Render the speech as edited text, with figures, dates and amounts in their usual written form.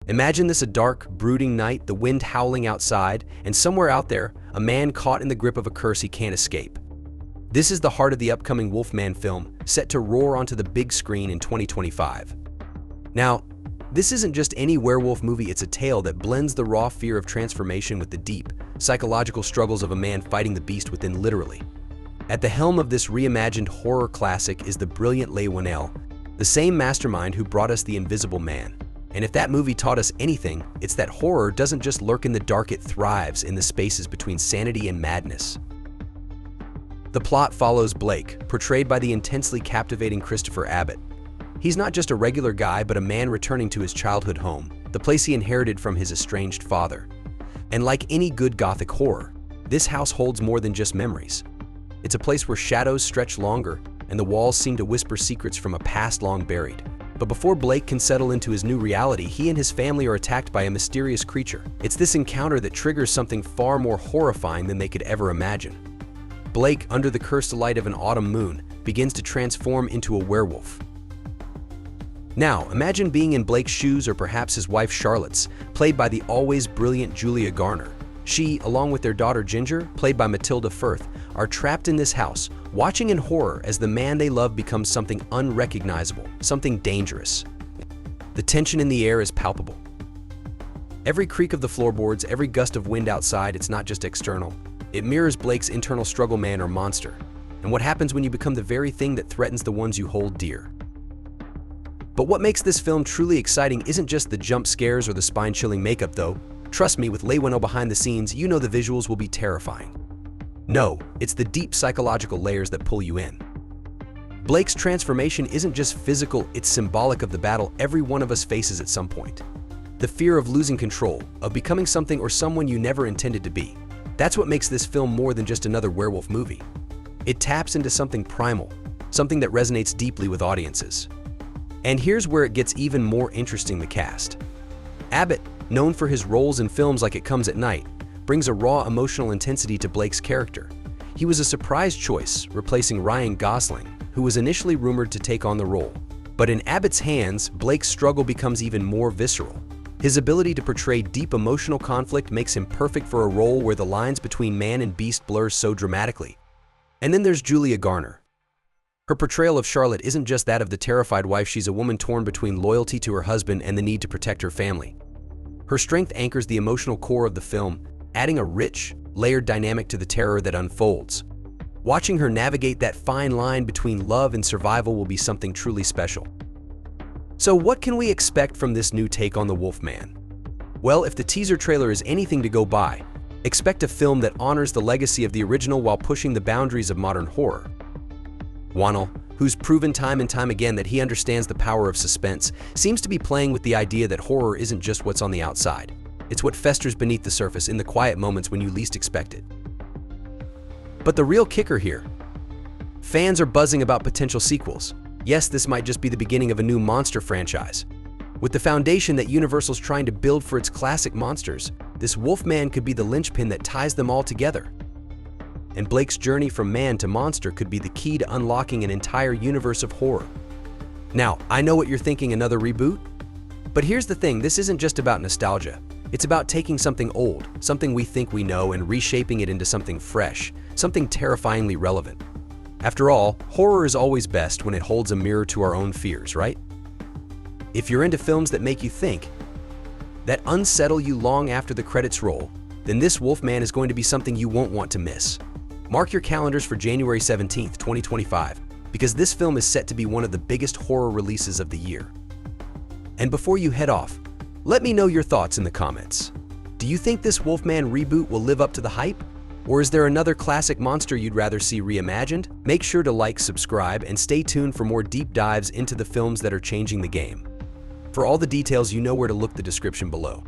Imagine this: a dark, brooding night, the wind howling outside, and somewhere out there, a man caught in the grip of a curse he can't escape. This is the heart of the upcoming Wolfman film, set to roar onto the big screen in 2025. Now, this isn't just any werewolf movie, it's a tale that blends the raw fear of transformation with the deep, psychological struggles of a man fighting the beast within, literally. At the helm of this reimagined horror classic is the brilliant Leigh Whannell, the same mastermind who brought us The Invisible Man. And if that movie taught us anything, it's that horror doesn't just lurk in the dark, it thrives in the spaces between sanity and madness. The plot follows Blake, portrayed by the intensely captivating Christopher Abbott. He's not just a regular guy, but a man returning to his childhood home, the place he inherited from his estranged father. And like any good Gothic horror, this house holds more than just memories. It's a place where shadows stretch longer, and the walls seem to whisper secrets from a past long buried. But before Blake can settle into his new reality, he and his family are attacked by a mysterious creature. It's this encounter that triggers something far more horrifying than they could ever imagine. Blake, under the cursed light of an autumn moon, begins to transform into a werewolf. Now, imagine being in Blake's shoes, or perhaps his wife Charlotte's, played by the always brilliant Julia Garner. She, along with their daughter Ginger, played by Matilda Firth, are trapped in this house, watching in horror as the man they love becomes something unrecognizable, something dangerous. The tension in the air is palpable. Every creak of the floorboards, every gust of wind outside, it's not just external. It mirrors Blake's internal struggle, man or monster, and what happens when you become the very thing that threatens the ones you hold dear. But what makes this film truly exciting isn't just the jump scares or the spine-chilling makeup, though. Trust me, with Leigh Whannell behind the scenes, you know the visuals will be terrifying. No, it's the deep psychological layers that pull you in. Blake's transformation isn't just physical, it's symbolic of the battle every one of us faces at some point. The fear of losing control, of becoming something or someone you never intended to be. That's what makes this film more than just another werewolf movie. It taps into something primal, something that resonates deeply with audiences. And here's where it gets even more interesting: the cast. Abbott, known for his roles in films like It Comes at Night, brings a raw emotional intensity to Blake's character. He was a surprise choice, replacing Ryan Gosling, who was initially rumored to take on the role. But in Abbott's hands, Blake's struggle becomes even more visceral. His ability to portray deep emotional conflict makes him perfect for a role where the lines between man and beast blurs so dramatically. And then there's Julia Garner. Her portrayal of Charlotte isn't just that of the terrified wife, she's a woman torn between loyalty to her husband and the need to protect her family. Her strength anchors the emotional core of the film, adding a rich, layered dynamic to the terror that unfolds. Watching her navigate that fine line between love and survival will be something truly special. So what can we expect from this new take on the Wolfman? Well, if the teaser trailer is anything to go by, expect a film that honors the legacy of the original while pushing the boundaries of modern horror. Whannell, who's proven time and time again that he understands the power of suspense, seems to be playing with the idea that horror isn't just what's on the outside. It's what festers beneath the surface in the quiet moments when you least expect it. But the real kicker here: fans are buzzing about potential sequels. Yes, this might just be the beginning of a new monster franchise. With the foundation that Universal's trying to build for its classic monsters, this Wolfman could be the linchpin that ties them all together. And Blake's journey from man to monster could be the key to unlocking an entire universe of horror. Now, I know what you're thinking: another reboot? But here's the thing, this isn't just about nostalgia. It's about taking something old, something we think we know, and reshaping it into something fresh, something terrifyingly relevant. After all, horror is always best when it holds a mirror to our own fears, right? If you're into films that make you think, that unsettle you long after the credits roll, then this Wolfman is going to be something you won't want to miss. Mark your calendars for January 17th, 2025, because this film is set to be one of the biggest horror releases of the year. And before you head off, let me know your thoughts in the comments. Do you think this Wolfman reboot will live up to the hype? Or is there another classic monster you'd rather see reimagined? Make sure to like, subscribe, and stay tuned for more deep dives into the films that are changing the game. For all the details, you know where to look: the description below.